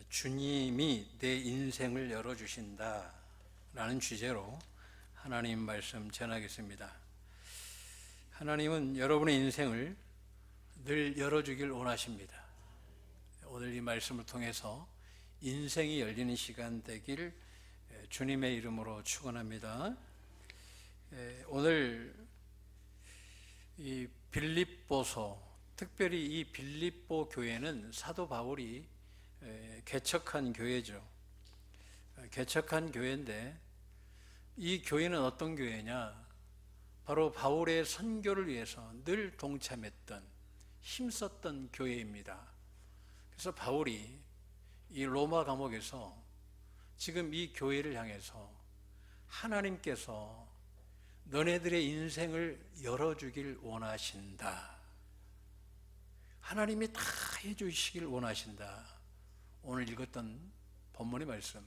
주님이 내 인생을 열어주신다 라는 주제로 하나님 말씀 전하겠습니다. 하나님은 여러분의 인생을 늘 열어주길 원하십니다. 오늘 이 말씀을 통해서 인생이 열리는 시간 되길 주님의 이름으로 축원합니다. 오늘 이 빌립보서, 특별히 이 빌립보 교회는 사도 바울이 개척한 교회죠. 개척한 교회인데 이 교회는 어떤 교회냐? 바로 바울의 선교를 위해서 늘 동참했던, 힘썼던 교회입니다. 그래서 바울이 이 로마 감옥에서 지금 이 교회를 향해서 하나님께서 너네들의 인생을 열어주길 원하신다. 하나님이 다 해주시길 원하신다. 오늘 읽었던 본문의 말씀,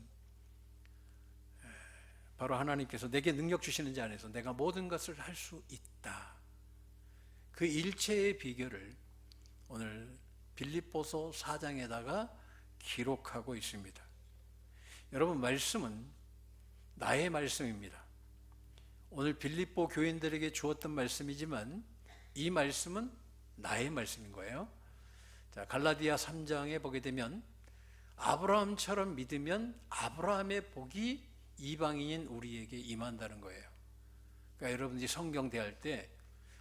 바로 하나님께서 내게 능력 주시는 자 안에서 내가 모든 것을 할 수 있다. 그 일체의 비결을 오늘 빌립보서 4장에다가 기록하고 있습니다. 여러분, 말씀은 나의 말씀입니다. 오늘 빌립보 교인들에게 주었던 말씀이지만 이 말씀은 나의 말씀인 거예요. 자, 갈라디아 3장에 보게 되면 아브라함처럼 믿으면 아브라함의 복이 이방인인 우리에게 임한다는 거예요. 그러니까 여러분들이 성경 대할 때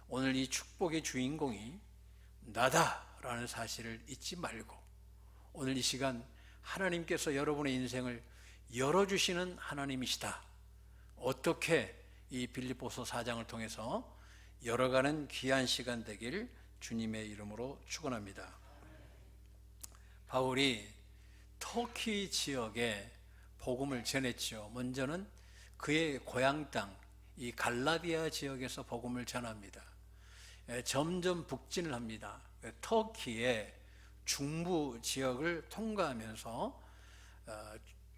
오늘 이 축복의 주인공이 나다라는 사실을 잊지 말고 오늘 이 시간 하나님께서 여러분의 인생을 열어주시는 하나님이시다. 어떻게 이 빌립보서 4장을 통해서 열어가는 귀한 시간 되길 주님의 이름으로 축원합니다. 바울이 터키 지역에 복음을 전했죠. 먼저는 그의 고향 땅, 이 갈라디아 지역에서 복음을 전합니다. 점점 북진을 합니다. 터키의 중부 지역을 통과하면서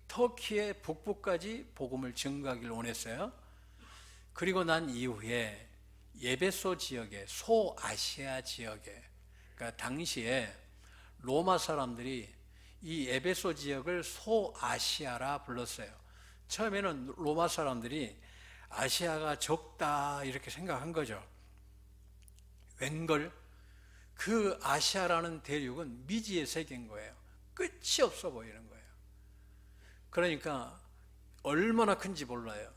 터키의 북부까지 복음을 증거하기를 원했어요. 그리고 난 이후에 예베소 지역에, 소아시아 지역에, 그러니까 당시에 로마 사람들이 이 에베소 지역을 소아시아라 불렀어요. 처음에는 로마 사람들이 아시아가 적다 이렇게 생각한 거죠. 웬걸 그 아시아라는 대륙은 미지의 세계인 거예요. 끝이 없어 보이는 거예요. 그러니까 얼마나 큰지 몰라요.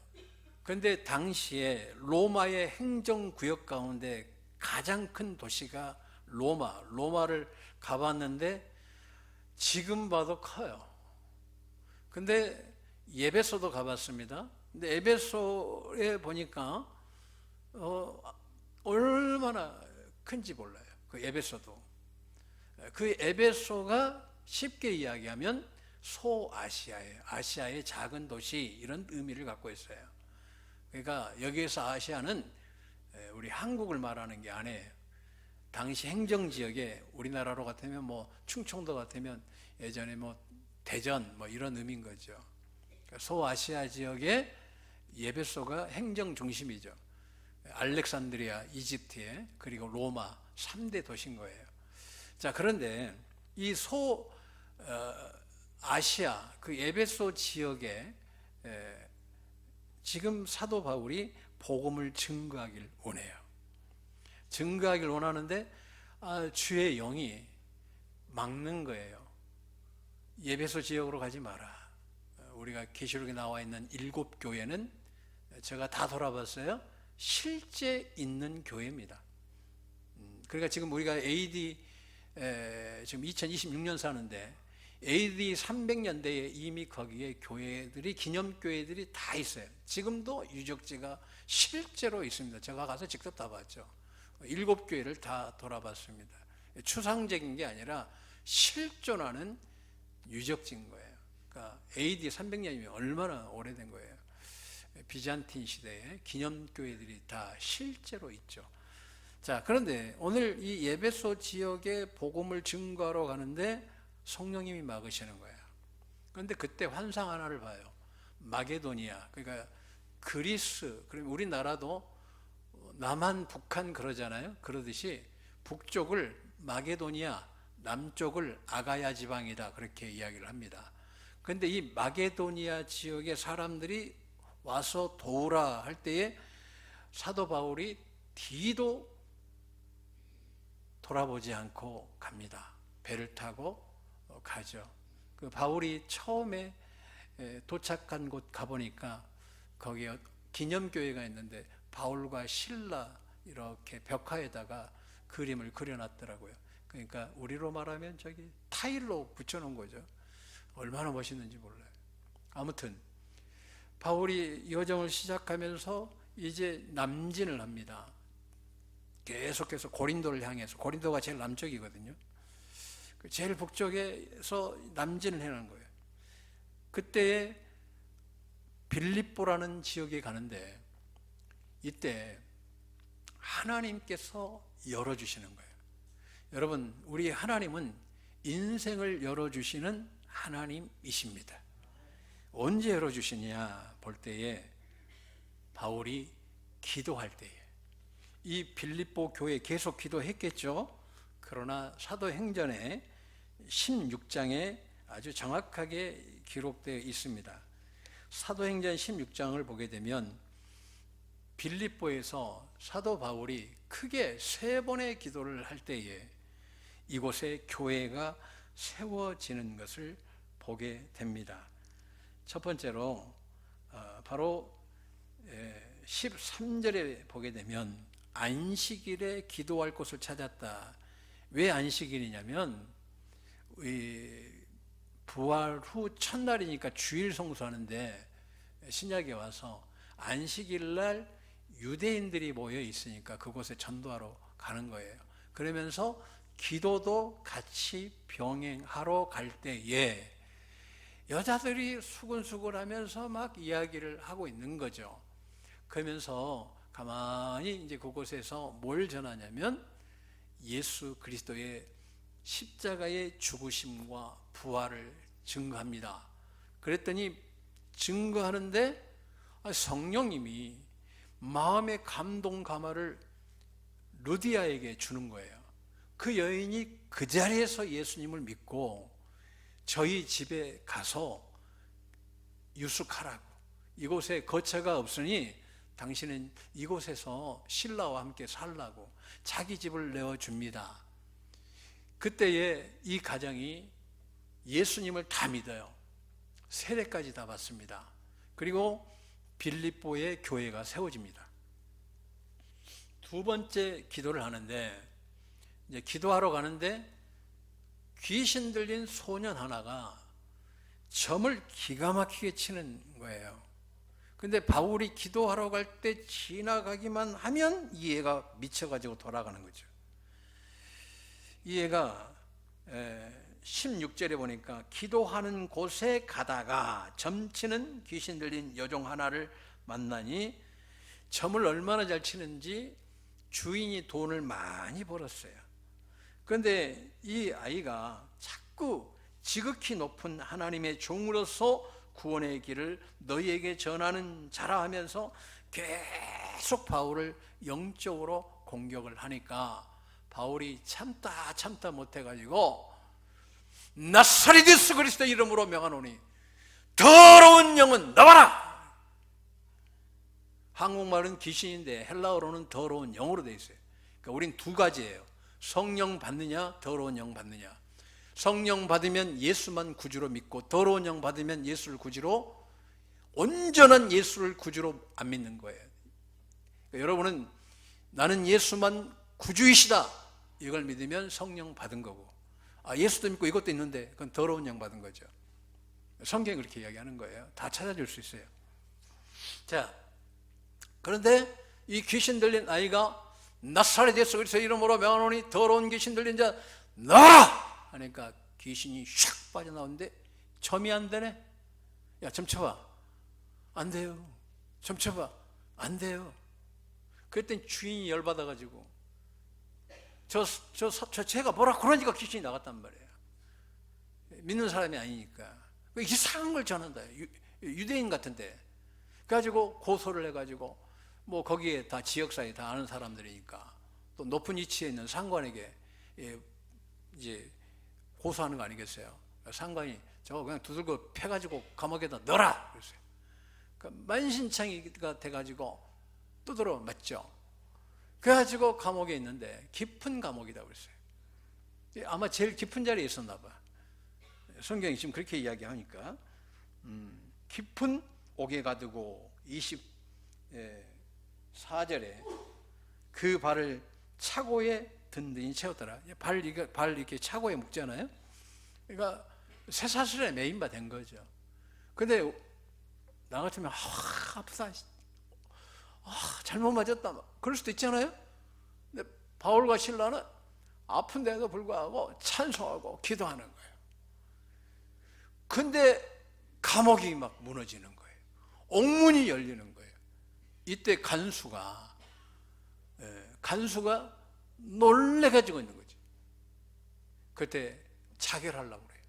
그런데 당시에 로마의 행정구역 가운데 가장 큰 도시가 로마를 가봤는데 지금 봐도 커요. 근데 예베소도 가봤습니다. 근데 에베소에 보니까 얼마나 큰지 몰라요. 그 에베소도. 그 에베소가 쉽게 이야기하면 소아시아예요. 아시아의 작은 도시, 이런 의미를 갖고 있어요. 그러니까 여기에서 아시아는 우리 한국을 말하는 게 아니에요. 당시 행정지역에 우리나라로 같으면 뭐 충청도 같으면 예전에 뭐 대전 뭐 이런 의미인 거죠. 그러니까 소아시아 지역의 예베소가 행정 중심이죠. 알렉산드리아, 이집트에, 그리고 로마 3대 도시인 거예요. 자, 그런데 이 아시아 그 에베소 지역에 지금 사도 바울이 복음을 증거하길 원해요. 증거하길 원하는데 주의 영이 막는 거예요. 예배소 지역으로 가지 마라. 우리가 계시록에 나와 있는 7교회는 제가 다 돌아봤어요. 실제 있는 교회입니다. 그러니까 지금 우리가 AD 지금 2026년 사는데 AD 300년대에 이미 거기에 교회들이, 기념교회들이 다 있어요. 지금도 유적지가 실제로 있습니다. 제가 가서 직접 다 봤죠. 7교회를 다 돌아봤습니다. 추상적인 게 아니라 실존하는 유적지인 거예요. 그러니까 AD 300년이면 얼마나 오래된 거예요. 비잔틴 시대에 기념교회들이 다 실제로 있죠. 자, 그런데 오늘 이 예베소 지역에 복음을 증거하러 가는데 성령님이 막으시는 거예요. 그런데 그때 환상 하나를 봐요. 마게도니아, 그러니까 그리스, 그러면 우리나라도 남한, 북한 그러잖아요. 그러듯이 북쪽을 마게도니아, 남쪽을 아가야 지방이다 그렇게 이야기를 합니다. 그런데 이 마게도니아 지역의 사람들이 와서 도우라 할 때에 사도 바울이 뒤도 돌아보지 않고 갑니다. 배를 타고 가죠. 그 바울이 처음에 도착한 곳 가보니까 거기에 기념교회가 있는데 바울과 실라 이렇게 벽화에다가 그림을 그려놨더라고요. 그러니까 우리로 말하면 저기 타일로 붙여놓은 거죠. 얼마나 멋있는지 몰라요. 아무튼 바울이 여정을 시작하면서 이제 남진을 합니다. 계속해서 고린도를 향해서, 고린도가 제일 남쪽이거든요. 제일 북쪽에서 남진을 해는 거예요. 그때에 빌립보라는 지역에 가는데 이때 하나님께서 열어주시는 거예요. 여러분, 우리 하나님은 인생을 열어주시는 하나님이십니다. 언제 열어주시냐 볼 때에 바울이 기도할 때에, 이 빌립보 교회 계속 기도했겠죠. 그러나 사도행전의 16장에 아주 정확하게 기록되어 있습니다. 사도행전 16장을 보게 되면 빌립보에서 사도 바울이 크게 3번의 기도를 할 때에 이곳에 교회가 세워지는 것을 보게 됩니다. 첫 번째로 바로 13절에 보게 되면 안식일에 기도할 곳을 찾았다. 왜 안식일이냐면 부활 후 첫날이니까 주일 성수하는데 신약에 와서 안식일날 유대인들이 모여 있으니까 그곳에 전도하러 가는 거예요. 그러면서 기도도 같이 병행하러 갈 때에 여자들이 수근수근하면서 막 이야기를 하고 있는 거죠. 그러면서 가만히 이제 그곳에서 뭘 전하냐면 예수 그리스도의 십자가의 죽으심과 부활을 증거합니다. 그랬더니 증거하는데 성령님이 마음의 감동 가마를 루디아에게 주는 거예요. 그 여인이 그 자리에서 예수님을 믿고 저희 집에 가서 유숙하라고, 이곳에 거처가 없으니 당신은 이곳에서 신라와 함께 살라고 자기 집을 내어줍니다. 그때에 이 가정이 예수님을 다 믿어요. 세례까지 다 받습니다. 그리고 빌립보의 교회가 세워집니다. 두 번째 기도를 하는데, 이제 기도하러 가는데 귀신 들린 소년 하나가 점을 기가 막히게 치는 거예요. 근데 바울이 기도하러 갈 때 지나가기만 하면 이 애가 미쳐가지고 돌아가는 거죠. 이 애가 16절에 보니까 기도하는 곳에 가다가 점치는 귀신 들린 여종 하나를 만나니 점을 얼마나 잘 치는지 주인이 돈을 많이 벌었어요. 그런데 이 아이가 자꾸 지극히 높은 하나님의 종으로서 구원의 길을 너희에게 전하는 자라 하면서 계속 바울을 영적으로 공격을 하니까 바울이 참다 못해가지고 나사렛 예수 그리스도 이름으로 명하노니 더러운 영은 나와라. 한국말은 귀신인데 헬라어로는 더러운 영으로 되어 있어요. 그러니까 우린 두 가지예요. 성령 받느냐, 더러운 영 받느냐. 성령 받으면 예수만 구주로 믿고, 더러운 영 받으면 예수를 구주로, 온전한 예수를 구주로 안 믿는 거예요. 그러니까 여러분은 나는 예수만 구주이시다, 이걸 믿으면 성령 받은 거고, 예수도 믿고 이것도 있는데 그건 더러운 영 받은 거죠. 성경이 그렇게 이야기하는 거예요. 다 찾아줄 수 있어요. 자, 그런데 이 귀신 들린 아이가 나사렛 예수 그리스도 이름으로 명하노니 더러운 귀신 들린 자 나와라 하니까 귀신이 샥 빠져나오는데 점이 안 되네. 야, 점 쳐봐. 안 돼요. 점 쳐봐. 안 돼요. 그랬더니 주인이 열받아가지고 저 제가 뭐라 그러니까 귀신이 나갔단 말이에요. 믿는 사람이 아니니까. 이상한 걸 전한다. 유대인 같은데. 그래가지고 고소를 해가지고 뭐 거기에 다 지역사회 다 아는 사람들이니까 또 높은 위치에 있는 상관에게 이제 고소하는 거 아니겠어요? 상관이 저거 그냥 두들겨 패가지고 감옥에다 넣어라 그랬어요. 그러니까 만신창이가 돼가지고 두드러 맞죠. 그래가지고 감옥에 있는데 깊은 감옥이다 그랬어요. 아마 제일 깊은 자리에 있었나 봐. 성경이 지금 그렇게 이야기하니까 깊은 옥에 가두고 24절에 그 발을 차고에 든든히 채웠더라. 발 이렇게 차고에 묶잖아요. 그러니까 쇠사슬에 매인 바 된 거죠. 근데 나 같으면 아프다, 잘못 맞았다, 그럴 수도 있잖아요. 근데 바울과 실라는 아픈데도 불구하고 찬송하고 기도하는 거예요. 근데 감옥이 막 무너지는 거예요. 옥문이 열리는 거예요. 이때 간수가 놀래가지고 있는 거지. 그때 자결하려고 그래요.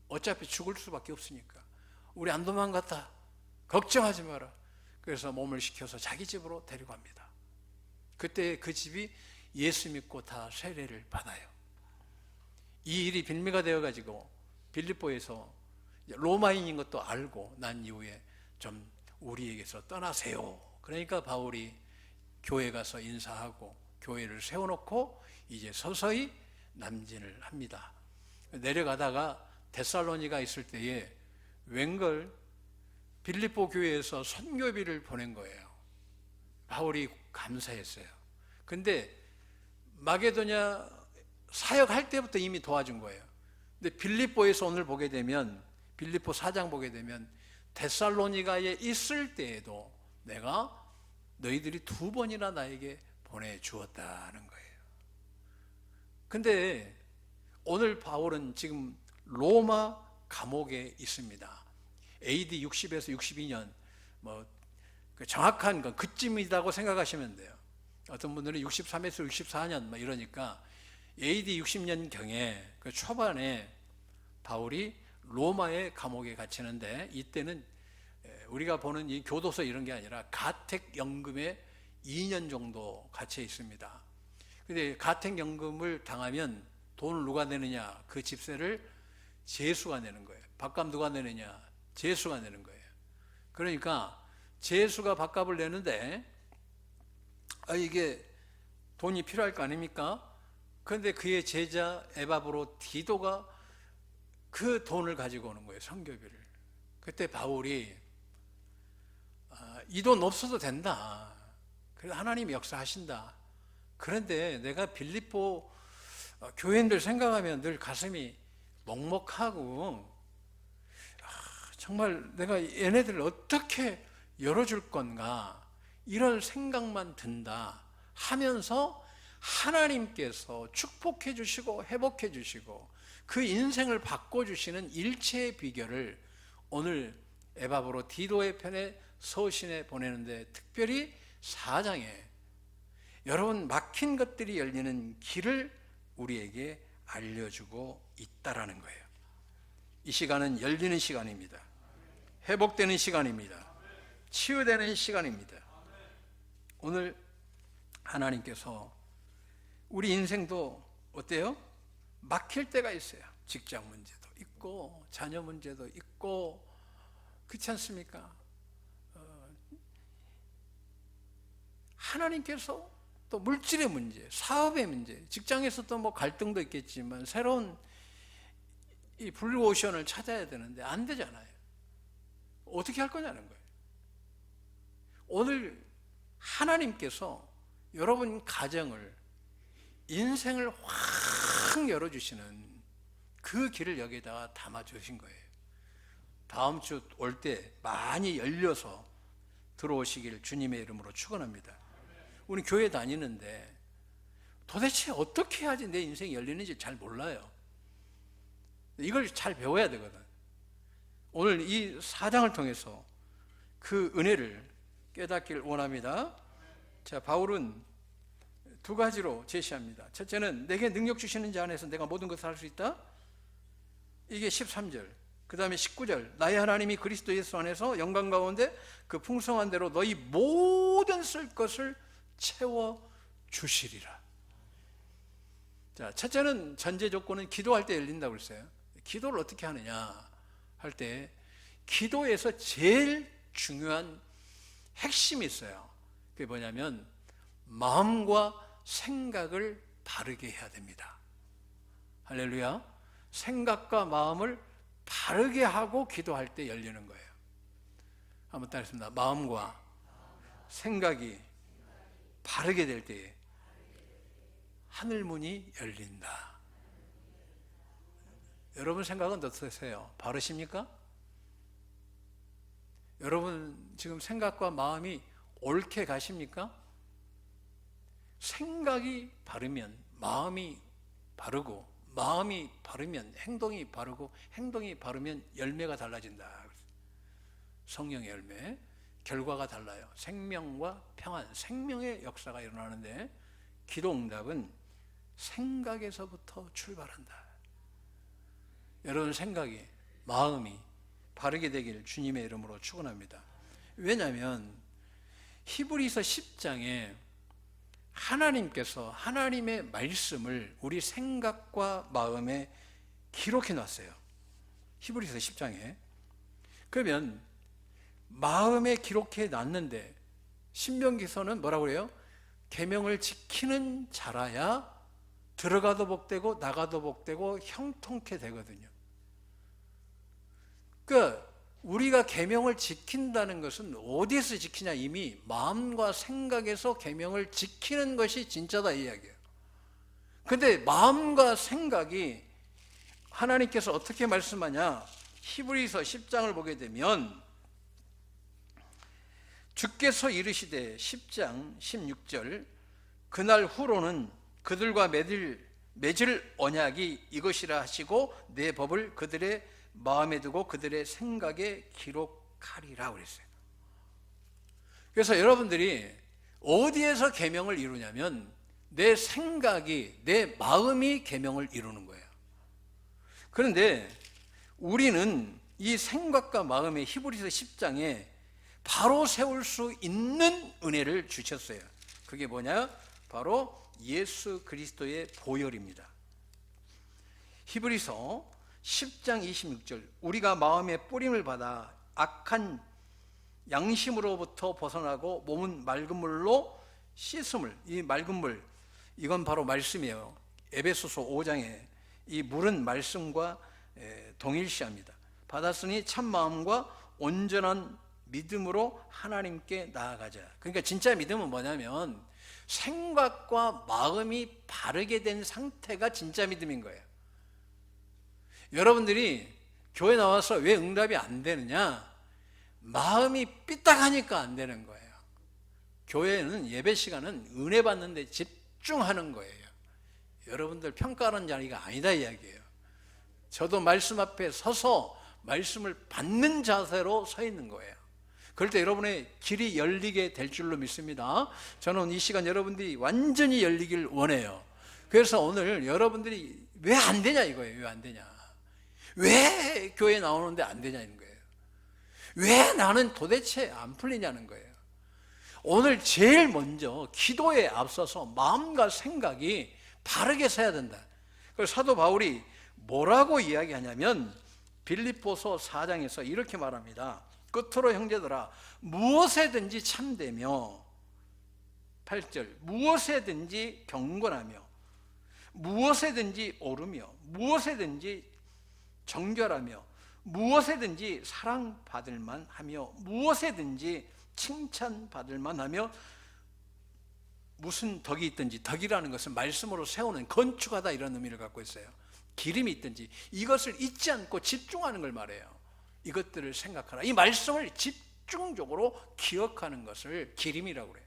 어차피 죽을 수밖에 없으니까 우리 안 도망갔다, 걱정하지 마라. 그래서 몸을 시켜서 자기 집으로 데리고 갑니다. 그때 그 집이 예수 믿고 다 세례를 받아요. 이 일이 빌미가 되어가지고 빌립보에서 로마인인 것도 알고 난 이후에 좀 우리에게서 떠나세요. 그러니까 바울이 교회 가서 인사하고 교회를 세워놓고 이제 서서히 남진을 합니다. 내려가다가 데살로니가 있을 때에 웬걸 빌립보 교회에서 선교비를 보낸 거예요. 바울이 감사했어요. 근데 마게도냐 사역할 때부터 이미 도와준 거예요. 근데 빌립보에서 오늘 보게 되면, 빌립보 4장 보게 되면 데살로니가에 있을 때에도 내가 너희들이 2번이나 나에게 보내주었다는 거예요. 근데 오늘 바울은 지금 로마 감옥에 있습니다. AD 60에서 62년, 정확한 건 그쯤이라고 생각하시면 돼요. 어떤 분들은 63에서 64년 이러니까 AD 60년경에 그 초반에 바울이 로마의 감옥에 갇히는데, 이때는 우리가 보는 이 교도소 이런 게 아니라 가택연금에 2년 정도 갇혀 있습니다. 근데 가택연금을 당하면 돈을 누가 내느냐? 그 집세를 제수가 내는 거예요. 밥값 누가 내느냐? 제수가 내는 거예요. 그러니까 제수가 밥값을 내는데 이게 돈이 필요할 거 아닙니까? 그런데 그의 제자 에바브로 디도가 그 돈을 가지고 오는 거예요, 선교비를. 그때 바울이 이 돈 없어도 된다. 그래서 하나님이 역사하신다. 그런데 내가 빌립보 교인들 생각하면 늘 가슴이 먹먹하고, 정말 내가 얘네들을 어떻게 열어줄 건가, 이런 생각만 든다 하면서 하나님께서 축복해 주시고 회복해 주시고 그 인생을 바꿔주시는 일체의 비결을 오늘 에바브로 디도의 편에 서신에 보내는데, 특별히 4장에 여러분 막힌 것들이 열리는 길을 우리에게 알려주고 있다라는 거예요. 이 시간은 열리는 시간입니다. 회복되는 시간입니다. 치유되는 시간입니다. 오늘 하나님께서 우리 인생도 어때요? 막힐 때가 있어요. 직장 문제도 있고 자녀 문제도 있고, 그렇지 않습니까? 하나님께서 또 물질의 문제, 사업의 문제, 직장에서 또 갈등도 있겠지만 새로운 이 블루오션을 찾아야 되는데 안 되잖아요. 어떻게 할 거냐는 거예요. 오늘 하나님께서 여러분 가정을, 인생을 확 열어주시는 그 길을 여기다가 담아주신 거예요. 다음 주 올 때 많이 열려서 들어오시길 주님의 이름으로 축원합니다. 우리 교회 다니는데 도대체 어떻게 해야지 내 인생이 열리는지 잘 몰라요. 이걸 잘 배워야 되거든. 오늘 이 4장을 통해서 그 은혜를 깨닫길 원합니다. 자, 바울은 2가지로 제시합니다. 첫째는 내게 능력 주시는 자 안에서 내가 모든 것을 할 수 있다. 이게 13절. 그 다음에 19절. 나의 하나님이 그리스도 예수 안에서 영광 가운데 그 풍성한 대로 너희 모든 쓸 것을 채워 주시리라. 자, 첫째는 전제 조건은 기도할 때 열린다고 그랬어요. 기도를 어떻게 하느냐 할 때 기도에서 제일 중요한 핵심이 있어요. 그게 뭐냐면 마음과 생각을 바르게 해야 됩니다. 할렐루야. 생각과 마음을 바르게 하고 기도할 때 열리는 거예요. 한번 따라했습니다. 마음과 생각이 바르게 될 때에 하늘문이 열린다. 여러분 생각은 어떠세요? 바르십니까? 여러분 지금 생각과 마음이 옳게 가십니까? 생각이 바르면 마음이 바르고, 마음이 바르면 행동이 바르고, 행동이 바르면 열매가 달라진다. 성령의 열매, 결과가 달라요. 생명과 평안, 생명의 역사가 일어나는데 기도 응답은 생각에서부터 출발한다. 여러분 생각이, 마음이 바르게 되길 주님의 이름으로 축원합니다. 왜냐하면 히브리서 10장에 하나님께서 하나님의 말씀을 우리 생각과 마음에 기록해 놨어요. 히브리서 10장에. 그러면 마음에 기록해 놨는데 신명기서는 뭐라고 그래요? 계명을 지키는 자라야 들어가도 복되고 나가도 복되고 형통케 되거든요. 그러니까 우리가 계명을 지킨다는 것은 어디에서 지키냐? 이미 마음과 생각에서 계명을 지키는 것이 진짜다 이 이야기예요. 그런데 마음과 생각이 하나님께서 어떻게 말씀하냐? 히브리서 10장을 보게 되면 주께서 이르시되 10장 16절 그날 후로는 그들과 맺을 언약이 이것이라 하시고 내 법을 그들의 마음에 두고 그들의 생각에 기록하리라 그랬어요. 그래서 여러분들이 어디에서 계명을 이루냐면 내 생각이, 내 마음이 계명을 이루는 거예요. 그런데 우리는 이 생각과 마음의 히브리서 10장에 바로 세울 수 있는 은혜를 주셨어요. 그게 뭐냐? 바로 예수 그리스도의 보혈입니다. 히브리서 10장 26절 우리가 마음의 뿌림을 받아 악한 양심으로부터 벗어나고 몸은 맑은 물로 씻음을, 이 맑은 물, 이건 바로 말씀이에요. 에베소서 5장에 이 물은 말씀과 동일시합니다. 받았으니 참 마음과 온전한 믿음으로 하나님께 나아가자. 그러니까 진짜 믿음은 뭐냐면 생각과 마음이 바르게 된 상태가 진짜 믿음인 거예요. 여러분들이 교회 나와서 왜 응답이 안 되느냐? 마음이 삐딱하니까 안 되는 거예요. 교회는 예배 시간은 은혜 받는 데 집중하는 거예요. 여러분들 평가하는 자리가 아니다 이야기예요. 저도 말씀 앞에 서서 말씀을 받는 자세로 서 있는 거예요. 그럴 때 여러분의 길이 열리게 될 줄로 믿습니다. 저는 이 시간 여러분들이 완전히 열리길 원해요. 그래서 오늘 여러분들이 왜 안 되냐 이거예요. 왜 안 되냐? 왜 교회 나오는데 안 되냐는 거예요. 왜 나는 도대체 안 풀리냐는 거예요. 오늘 제일 먼저 기도에 앞서서 마음과 생각이 바르게 서야 된다. 그래서 사도 바울이 뭐라고 이야기하냐면 빌립보서 4장에서 이렇게 말합니다. 끝으로 형제들아 무엇에든지 참되며 8절 무엇에든지 경건하며 무엇에든지 옳으며 무엇에든지 정결하며 무엇에든지 사랑받을 만하며 무엇에든지 칭찬받을 만하며 무슨 덕이 있든지, 덕이라는 것은 말씀으로 세우는 건축하다 이런 의미를 갖고 있어요. 기름이 있든지 이것을 잊지 않고 집중하는 걸 말해요. 이것들을 생각하라. 이 말씀을 집중적으로 기억하는 것을 기름이라고 그래요.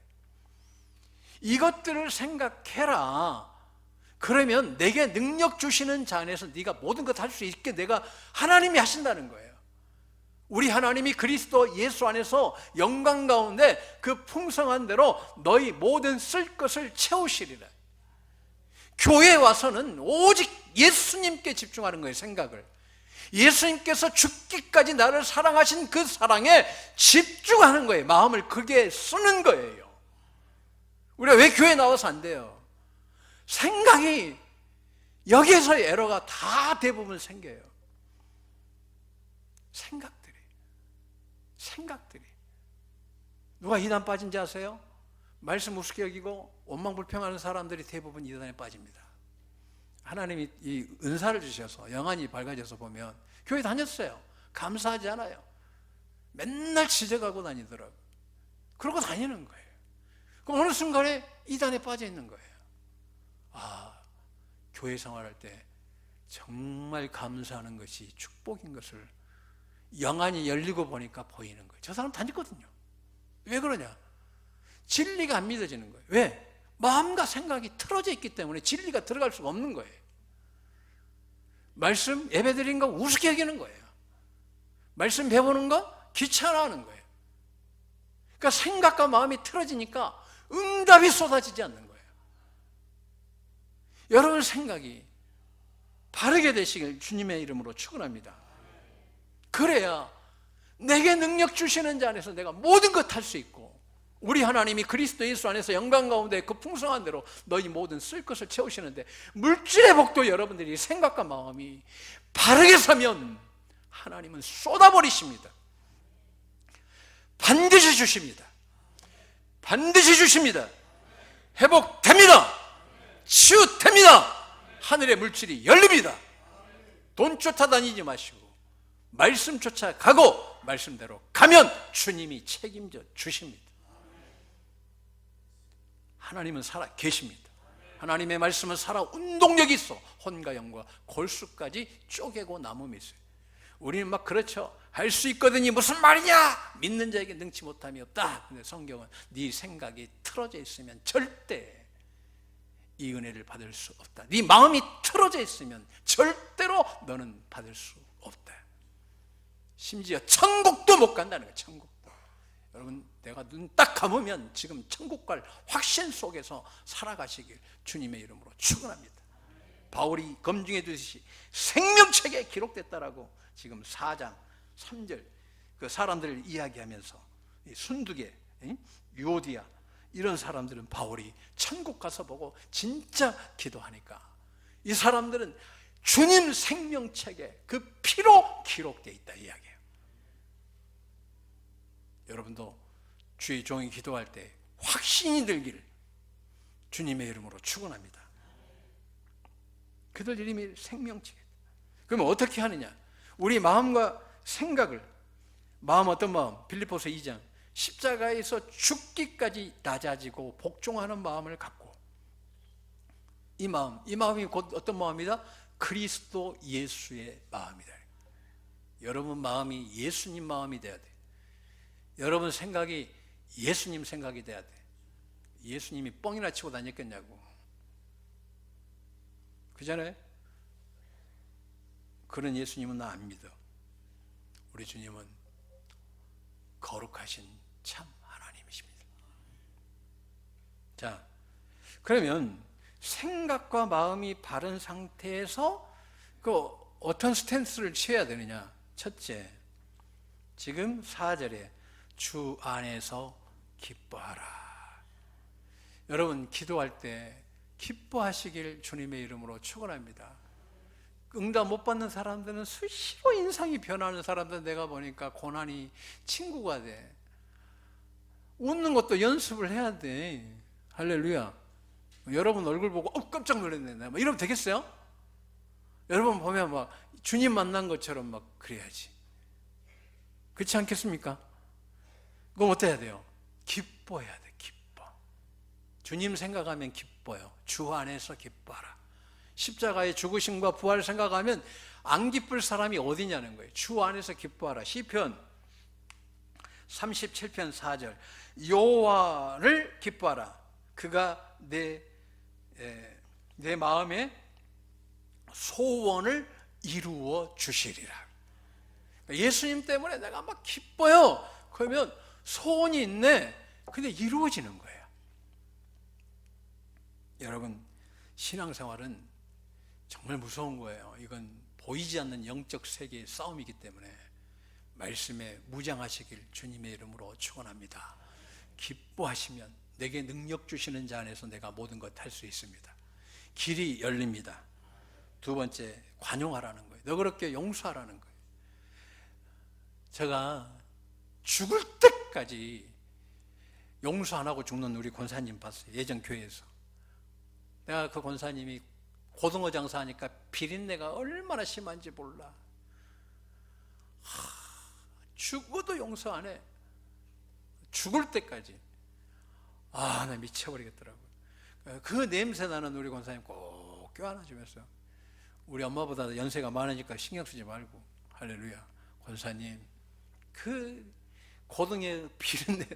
이것들을 생각해라. 그러면 내게 능력 주시는 자 안에서 네가 모든 것 할 수 있게 내가 하나님이 하신다는 거예요. 우리 하나님이 그리스도 예수 안에서 영광 가운데 그 풍성한 대로 너희 모든 쓸 것을 채우시리라. 교회에 와서는 오직 예수님께 집중하는 거예요. 생각을 예수님께서 죽기까지 나를 사랑하신 그 사랑에 집중하는 거예요. 마음을 크게 쓰는 거예요. 우리가 왜 교회에 나와서 안 돼요? 생각이 여기에서 에러가 다 대부분 생겨요. 생각들이. 누가 이단 빠진지 아세요? 말씀 우습게 여기고 원망불평하는 사람들이 대부분 이단에 빠집니다. 하나님이 이 은사를 주셔서 영안이 밝아져서 보면 교회 다녔어요. 감사하지 않아요. 맨날 지적하고 다니더라고요. 그러고 다니는 거예요. 그럼 어느 순간에 이단에 빠져 있는 거예요. 교회 생활할 때 정말 감사하는 것이 축복인 것을 영안이 열리고 보니까 보이는 거예요. 저 사람 다녔거든요. 왜 그러냐? 진리가 안 믿어지는 거예요. 왜? 마음과 생각이 틀어져 있기 때문에 진리가 들어갈 수가 없는 거예요. 말씀 예배 드리는 거 우습게 여기는 거예요. 말씀 배우는 거 귀찮아하는 거예요. 그러니까 생각과 마음이 틀어지니까 응답이 쏟아지지 않는 거예요. 여러분 생각이 바르게 되시길 주님의 이름으로 축원합니다. 그래야 내게 능력 주시는 자 안에서 내가 모든 것 할 수 있고, 우리 하나님이 그리스도 예수 안에서 영광 가운데 그 풍성한 대로 너희 모든 쓸 것을 채우시는데, 물질의 복도 여러분들이 생각과 마음이 바르게 서면 하나님은 쏟아버리십니다. 반드시 주십니다. 반드시 주십니다. 회복됩니다. 치유됩니다. 하늘의 물질이 열립니다. 돈 쫓아다니지 마시고 말씀 쫓아가고 말씀대로 가면 주님이 책임져 주십니다. 하나님은 살아 계십니다. 하나님의 말씀은 살아 운동력이 있어 혼과 영과 골수까지 쪼개고 남음이 있어요. 우리는 막 그렇죠. 할 수 있거든요. 무슨 말이냐? 믿는 자에게 능치 못함이 없다. 근데 성경은 네 생각이 틀어져 있으면 절대 이 은혜를 받을 수 없다. 네 마음이 틀어져 있으면 절대로 너는 받을 수 없다. 심지어 천국도 못 간다는 거예요. 천국도. 여러분, 내가 눈 딱 감으면 지금 천국 갈 확신 속에서 살아가시길 주님의 이름으로 축원합니다. 바울이 검증해 두듯이 생명책에 기록됐다라고 지금 4장 3절 그 사람들을 이야기하면서 순두계, 유오디아 이런 사람들은 바울이 천국 가서 보고 진짜 기도하니까 이 사람들은 주님 생명책에 그 피로 기록되어 있다 이야기예요. 여러분도 주의 종이 기도할 때 확신이 들기를 주님의 이름으로 축원합니다. 그들 이름이 생명책이다. 그러면 어떻게 하느냐? 우리 마음과 생각을, 마음 어떤 마음? 빌립보서 2장 십자가에서 죽기까지 낮아지고 복종하는 마음을 갖고, 이 마음이 곧 어떤 마음이다? 그리스도 예수의 마음이다. 여러분 마음이 예수님 마음이 돼야 돼. 여러분 생각이 예수님 생각이 돼야 돼. 예수님이 뻥이나 치고 다녔겠냐고. 그잖아요. 그런 예수님은 나 안 믿어. 우리 주님은 거룩하신 참 하나님이십니다. 자, 그러면 생각과 마음이 바른 상태에서 그 어떤 스탠스를 취해야 되느냐? 첫째, 지금 4절에 주 안에서 기뻐하라. 여러분 기도할 때 기뻐하시길 주님의 이름으로 축원합니다. 응답 못 받는 사람들은 수시로 인상이 변하는 사람들 내가 보니까 고난이 친구가 돼. 웃는 것도 연습을 해야 돼. 할렐루야. 여러분 얼굴 보고 깜짝 놀랐네 막 이러면 되겠어요? 여러분 보면 막 주님 만난 것처럼 막 그래야지. 그렇지 않겠습니까? 그럼 어떻게 해야 돼요? 기뻐해야 돼. 기뻐. 주님 생각하면 기뻐요. 주 안에서 기뻐하라. 십자가의 죽으심과 부활을 생각하면 안 기쁠 사람이 어디냐는 거예요. 주 안에서 기뻐하라. 시편 37편 4절 여호와를 기뻐하라. 그가 내 마음의 소원을 이루어 주시리라. 예수님 때문에 내가 막 기뻐요. 그러면 소원이 있네. 근데 이루어지는 거예요. 여러분 신앙생활은 정말 무서운 거예요. 이건 보이지 않는 영적 세계의 싸움이기 때문에 말씀에 무장하시길 주님의 이름으로 축원합니다. 기뻐하시면 내게 능력 주시는 자 안에서 내가 모든 것 할 수 있습니다. 길이 열립니다. 두 번째, 관용하라는 거예요. 너그럽게 용서하라는 거예요. 제가 죽을 때까지 용서 안 하고 죽는 우리 권사님 봤어요. 예전 교회에서. 내가 그 권사님이 고등어 장사하니까 비린내가 얼마나 심한지 몰라. 죽어도 용서 안 해. 죽을 때까지. 나 미쳐버리겠더라고요. 그 냄새 나는 우리 권사님 꼭 껴안아주면서, 우리 엄마보다 연세가 많으니까 신경 쓰지 말고, 할렐루야, 권사님, 그 고등어 비린내,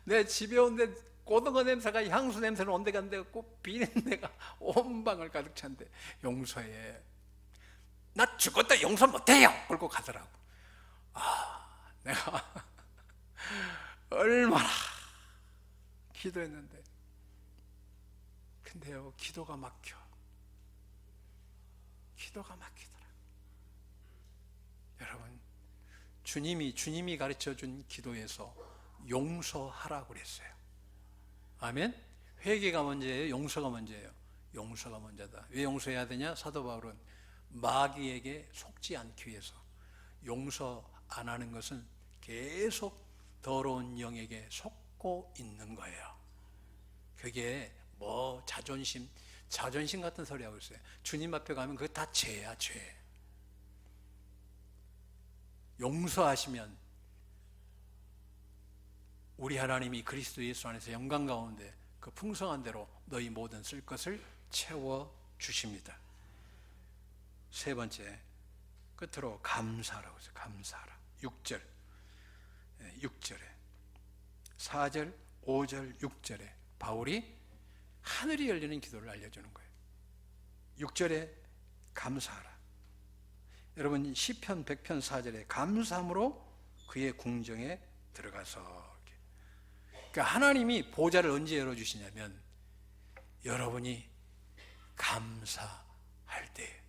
내 집에 온데 고등어 냄새가 향수 냄새는 온데 간데 꼭 비린내가 온 방을 가득 찬데 용서해. 나 죽었다 용서 못해요. 그러고 가더라고. 내가 얼마나 기도했는데, 근데요, 기도가 막히더라. 여러분, 주님이 가르쳐 준 기도에서 용서하라고 그랬어요. 아멘? 회개가 먼저예요? 용서가 먼저예요? 용서가 먼저다. 왜 용서해야 되냐? 사도 바울은 마귀에게 속지 않기 위해서. 용서 안 하는 것은 계속 더러운 영에게 속고 있는 거예요. 그게 뭐 자존심 같은 소리 하고 있어요. 주님 앞에 가면 그게 다 죄야, 죄. 용서하시면 우리 하나님이 그리스도 예수 안에서 영광 가운데 그 풍성한 대로 너희 모든 쓸 것을 채워 주십니다. 세 번째, 끝으로 감사라고 했어요. 감사하라. 6절에 4절, 5절, 6절에 바울이 하늘이 열리는 기도를 알려주는 거예요. 6절에 감사하라. 여러분, 시편 100편 4절에 감사함으로 그의 궁정에 들어가서, 그러니까 하나님이 보좌를 언제 열어주시냐면 여러분이 감사할 때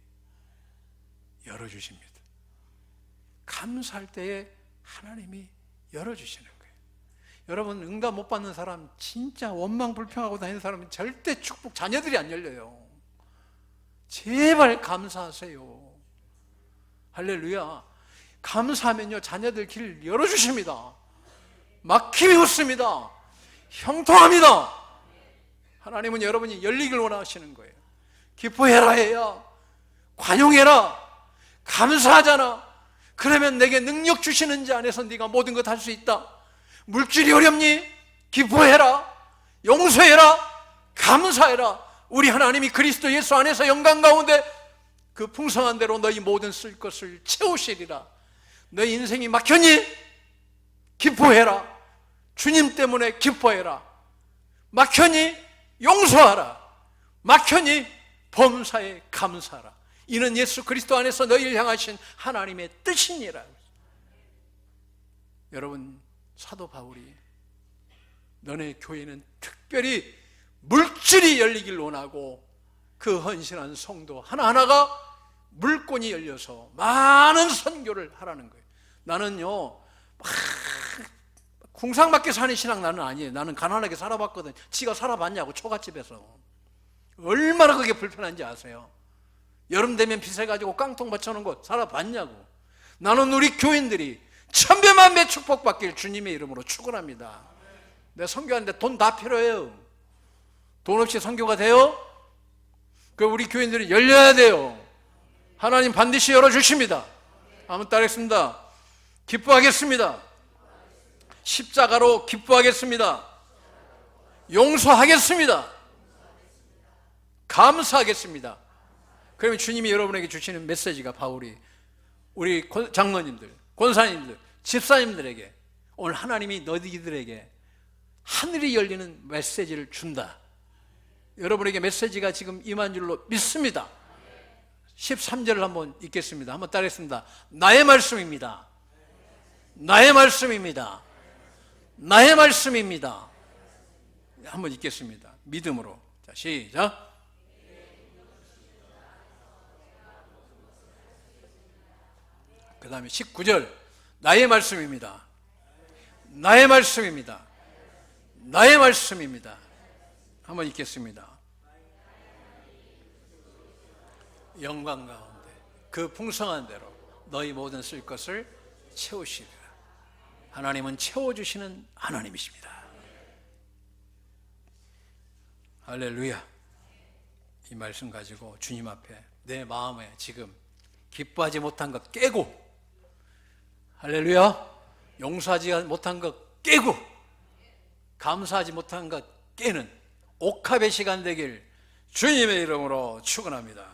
열어주십니다. 감사할 때에 하나님이 열어주시는 거예요. 여러분, 응답 못 받는 사람, 진짜 원망 불평하고 다니는 사람은 절대 축복, 자녀들이 안 열려요. 제발 감사하세요. 할렐루야. 감사하면요, 자녀들 길 열어주십니다. 막힘이 없습니다. 형통합니다. 하나님은 여러분이 열리길 원하시는 거예요. 기뻐해라 해야, 관용해라, 감사하잖아. 그러면 내게 능력 주시는 자 안에서 네가 모든 것 할 수 있다. 물질이 어렵니? 기뻐해라, 용서해라, 감사해라. 우리 하나님이 그리스도 예수 안에서 영광 가운데 그 풍성한 대로 너희 모든 쓸 것을 채우시리라. 너희 인생이 막혔니? 기뻐해라. 주님 때문에 기뻐해라. 막혔니? 용서하라. 막혔니? 범사에 감사하라. 이는 예수 그리스도 안에서 너희를 향하신 하나님의 뜻이니라. 여러분, 사도 바울이 너네 교회는 특별히 물질이 열리길 원하고 그 헌신한 성도 하나하나가 물권이 열려서 많은 선교를 하라는 거예요. 나는요, 궁상맞게 사는 신앙 나는 아니에요. 나는 가난하게 살아봤거든. 지가 살아봤냐고, 초가집에서. 얼마나 그게 불편한지 아세요? 여름 되면 빚어가지고 깡통 받쳐놓은 곳 살아봤냐고. 나는 우리 교인들이 천배만배 축복받길 주님의 이름으로 축원합니다. 내가 선교하는데 돈 다 필요해요. 돈 없이 선교가 돼요? 그 우리 교인들이 열려야 돼요. 하나님 반드시 열어주십니다. 한번 따르겠습니다. 기뻐하겠습니다. 십자가로 기뻐하겠습니다. 용서하겠습니다. 감사하겠습니다. 그러면 주님이 여러분에게 주시는 메시지가 바울이 우리 장로님들, 권사님들, 집사님들에게 오늘 하나님이 너희들에게 하늘이 열리는 메시지를 준다. 여러분에게 메시지가 지금 임한 줄로 믿습니다. 13절을 한번 읽겠습니다. 한번 따르겠습니다. 나의 말씀입니다. 나의 말씀입니다. 나의 말씀입니다. 한번 읽겠습니다. 믿음으로. 자, 시작. 그 다음에 19절. 나의 말씀입니다. 나의 말씀입니다. 나의 말씀입니다. 한번 읽겠습니다. 영광 가운데 그 풍성한 대로 너희 모든 쓸 것을 채우시리라. 하나님은 채워주시는 하나님이십니다. 할렐루야. 이 말씀 가지고 주님 앞에 내 마음에 지금 기뻐하지 못한 것 깨고, 할렐루야, 용서하지 못한 것 깨고, 감사하지 못한 것 깨는 옥합의 시간 되길 주님의 이름으로 축원합니다.